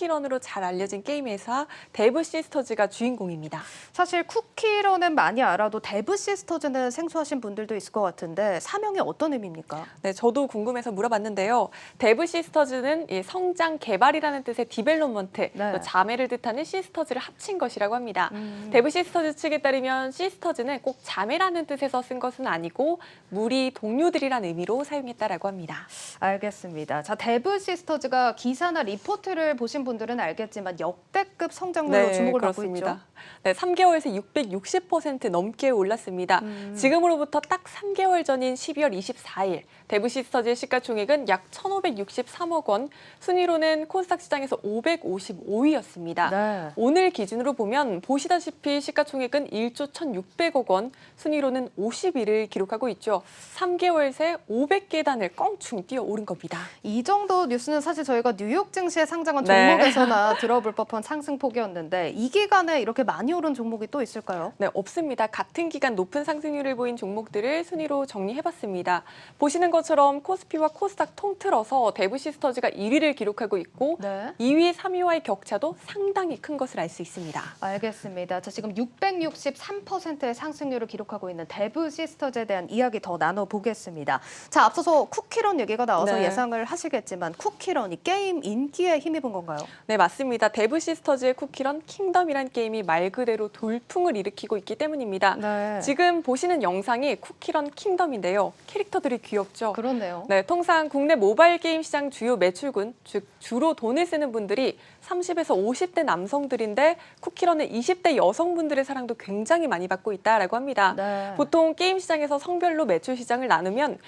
쿠키런으로 잘 알려진 게임 회사 데브 시스터즈가 주인공입니다. 사실 쿠키런은 많이 알아도 데브 시스터즈는 생소하신 분들도 있을 것 같은데 사명이 어떤 의미입니까? 네, 저도 궁금해서 물어봤는데요. 데브 시스터즈는 이 성장, 개발이라는 뜻의 디벨롭먼트, 네. 또 자매를 뜻하는 시스터즈를 합친 것이라고 합니다. 데브 시스터즈 측에 따르면 시스터즈는 꼭 자매라는 뜻에서 쓴 것은 아니고 무리, 동료들이라는 의미로 사용했다라고 합니다. 알겠습니다. 자, 데브 시스터즈가 기사나 리포트를 보신 분들은 알겠지만 역대급 성장률로 주목을 받고 있죠. 네, 3개월 새 660% 넘게 올랐습니다. 지금으로부터 딱 3개월 전인 12월 24일 데브 시스터즈의 시가총액은 약 1,563억 원, 순위로는 코스닥 시장에서 555위였습니다. 네. 오늘 기준으로 보면 보시다시피 시가총액은 1조 1,600억 원, 순위로는 50위를 기록하고 있죠. 3개월 새 500개 단을 껑충 뛰어오른 겁니다. 이 정도 뉴스는 사실 저희가 뉴욕 증시에 상장한 네. 종목에서나 들어볼 법한 상승폭이었는데 이 기간에 이렇게 많이 오른 종목이 또 있을까요? 네, 없습니다. 같은 기간 높은 상승률을 보인 종목들을 순위로 정리해봤습니다. 보시는 것처럼 코스피와 코스닥 통틀어서 데브 시스터즈가 1위를 기록하고 있고 네. 2위, 3위와의 격차도 상당히 큰 것을 알 수 있습니다. 알겠습니다. 자, 지금 663%의 상승률을 기록하고 있는 데브 시스터즈에 대한 이야기 더 나눠보겠습니다. 자, 앞서서 쿠키런 얘기가 나와서 네. 예상을 하시겠지만 쿠키런이 게임 인기에 힘입은 건가요? 네, 맞습니다. 데브 시스터즈의 쿠키런 킹덤이란 게임이 말 그대로 돌풍을 일으키고 있기 때문입니다. 네. 지금 보시는 영상이 쿠키런 킹덤인데요. 캐릭터들이 귀엽죠? 그렇네요. 네, 통상 국내 모바일 게임 시장 주요 매출군, 즉 주로 돈을 쓰는 분들이 30에서 50대 남성들인데 쿠키런은 20대 여성분들의 사랑도 굉장히 많이 받고 있다라고 합니다. 네. 보통 게임 시장에서 성별로 매출 시장을 나누면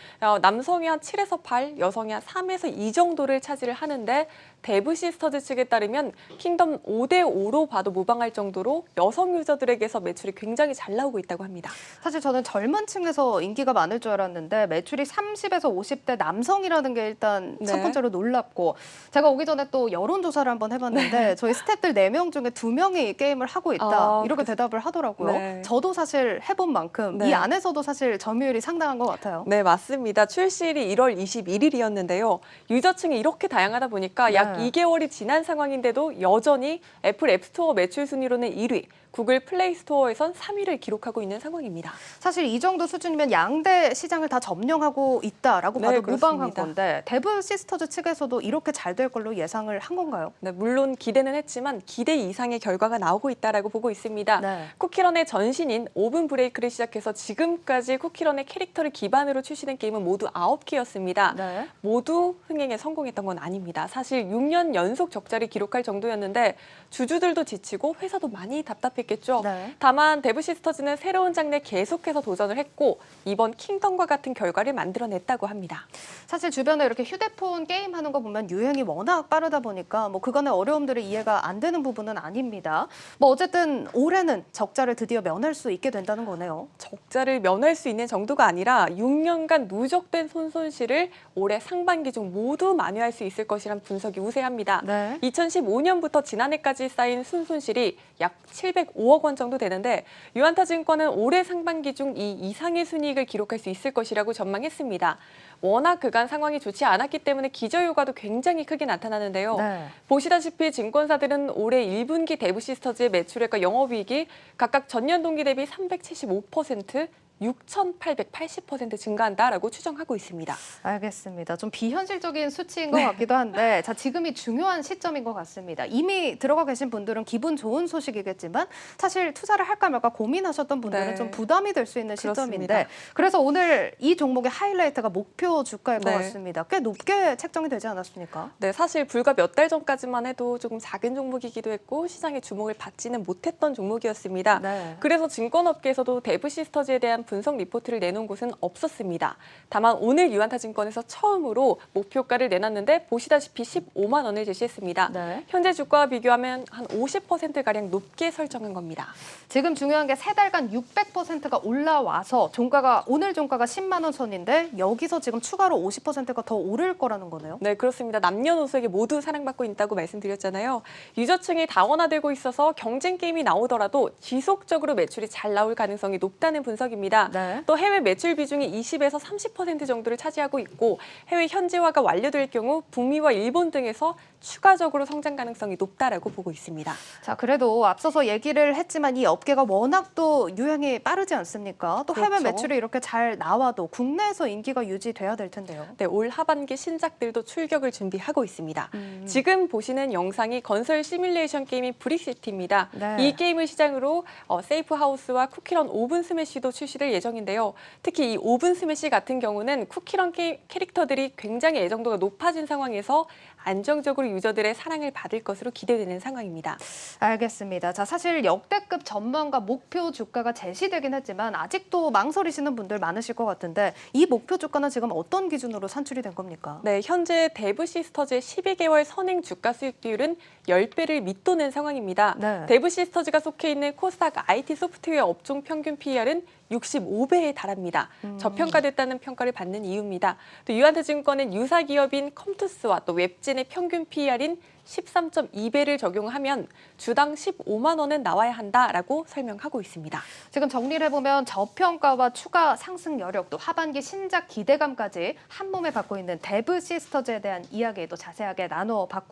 남성이 한 7에서 8, 여성이 한 3에서 2 정도를 차지를 하는데 데브 시스터즈 측에 따르면 킹덤 5대5로 봐도 무방할 정도로 여성 유저들에게서 매출이 굉장히 잘 나오고 있다고 합니다. 사실 저는 젊은 층에서 인기가 많을 줄 알았는데 매출이 30에서 50대 남성이라는 게 일단 네. 첫 번째로 놀랍고 제가 오기 전에 또 여론조사를 한번 해봤는데 저희 스태프들 4명 중에 2명이 이 게임을 하고 있다 이렇게 대답을 하더라고요. 네. 저도 사실 해본 만큼 네. 이 안에서도 사실 점유율이 상당한 것 같아요. 네, 맞습니다. 출시일이 1월 21일이었는데요. 유저층이 이렇게 다양하다 보니까 네. 약 2개월이 지난 상황인데도 여전히 애플 앱스토어 매출 순위로는 1위, 구글 플레이 스토어에선 3위를 기록하고 있는 상황입니다. 사실 이 정도 수준이면 양대 시장을 다 점령하고 있다라고 네, 봐도 무방한 그렇습니다. 건데 데브 시스터즈 측에서도 이렇게 잘 될 걸로 예상을 한 건가요? 네, 물론 기대는 했지만 기대 이상의 결과가 나오고 있다라고 보고 있습니다. 네. 쿠키런의 전신인 오븐 브레이크를 시작해서 지금까지 쿠키런의 캐릭터를 기반으로 출시된 게임은 모두 9개였습니다. 네. 모두 흥행에 성공했던 건 아닙니다. 사실 6년 연속 적자를 기록할 정도였는데 주주들도 지치고 회사도 많이 답답했겠죠. 네. 다만 데브 시스터즈는 새로운 장르에 계속해서 도전을 했고 이번 킹덤과 같은 결과를 만들어냈다고 합니다. 사실 주변에 이렇게 휴대폰 게임하는 거 보면 유행이 워낙 빠르다 보니까 뭐 그간의 어려움들이 이해가 안 되는 부분은 아닙니다. 뭐 어쨌든 올해는 적자를 드디어 면할 수 있게 된다는 거네요. 적자를 면할 수 있는 정도가 아니라 6년간 누적된 손실을 올해 상반기 중 모두 만회할 수 있을 것이란 분석이 우세합니다. 네. 2015년부터 지난해까지 쌓인 순손실이 약 705억 원 정도 되는데 유안타증권은 올해 상반기 중 이 이상의 순이익을 기록할 수 있을 것이라고 전망했습니다. 워낙 그간 상황이 좋지 않았기 때문에 기저효과도 굉장히 크게 나타나는데요. 네. 보시다시피 증권사들은 올해 1분기 데브 시스터즈의 매출액과 영업이익이 각각 전년 동기 대비 375%, 6,880% 증가한다라고 추정하고 있습니다. 알겠습니다. 좀 비현실적인 수치인 것 같기도 한데 자, 지금이 중요한 시점인 것 같습니다. 이미 들어가 계신 분들은 기분 좋은 소식이겠지만 사실 투자를 할까 말까 고민하셨던 분들은 네. 좀 부담이 될 수 있는 시점인데 그렇습니다. 그래서 오늘 이 종목의 하이라이트가 목표 주가일 것 네. 같습니다. 꽤 높게 책정이 되지 않았습니까? 네, 사실 불과 몇 달 전까지만 해도 조금 작은 종목이기도 했고 시장의 주목을 받지는 못했던 종목이었습니다. 네. 그래서 증권업계에서도 데브 시스터즈에 대한 분석 리포트를 내놓은 곳은 없었습니다. 다만 오늘 유안타증권에서 처음으로 목표가를 내놨는데 보시다시피 15만 원을 제시했습니다. 네. 현재 주가와 비교하면 한 50%가량 높게 설정한 겁니다. 지금 중요한 게 3달간 600%가 올라와서 오늘 종가가 10만 원 선인데 여기서 지금 추가로 50%가 더 오를 거라는 거네요. 네, 그렇습니다. 남녀노소에게 모두 사랑받고 있다고 말씀드렸잖아요. 유저층이 다원화되고 있어서 경쟁 게임이 나오더라도 지속적으로 매출이 잘 나올 가능성이 높다는 분석입니다. 있습니다. 네. 또 해외 매출 비중이 20에서 30% 정도를 차지하고 있고 해외 현지화가 완료될 경우 북미와 일본 등에서 추가적으로 성장 가능성이 높다라고 보고 있습니다. 자, 그래도 앞서서 얘기를 했지만 이 업계가 워낙 또 유행이 빠르지 않습니까? 또 해외 그렇죠. 매출이 이렇게 잘 나와도 국내에서 인기가 유지돼야 될 텐데요. 네, 올 하반기 신작들도 출격을 준비하고 있습니다. 지금 보시는 영상이 건설 시뮬레이션 게임인 브릭시티입니다. 네. 이 게임을 시작으로 세이프 하우스와 쿠키런 오븐 스매시도 출시될 예정인데요. 특히 이 오븐 스매시 같은 경우는 쿠키런 캐릭터들이 굉장히 애정도가 높아진 상황에서 안정적으로 유저들의 사랑을 받을 것으로 기대되는 상황입니다. 알겠습니다. 자, 사실 역대급 전망과 목표 주가가 제시되긴 했지만 아직도 망설이시는 분들 많으실 것 같은데 이 목표 주가는 지금 어떤 기준으로 산출이 된 겁니까? 네, 현재 데브 시스터즈의 12개월 선행 주가 수익 비율은 10배를 밑도는 상황입니다. 네. 데브 시스터즈가 속해 있는 코스닥 IT 소프트웨어 업종 평균 PER은 65배에 달합니다. 저평가됐다는 평가를 받는 이유입니다. 또 유한트증권은 유사 기업인 컴투스와 또 웹진의 평균 PER인 13.2배를 적용하면 주당 15만 원은 나와야 한다라고 설명하고 있습니다. 지금 정리를 해보면 저평가와 추가 상승 여력 또 하반기 신작 기대감까지 한 몸에 받고 있는 데브 시스터즈에 대한 이야기도 자세하게 나눠봤고요.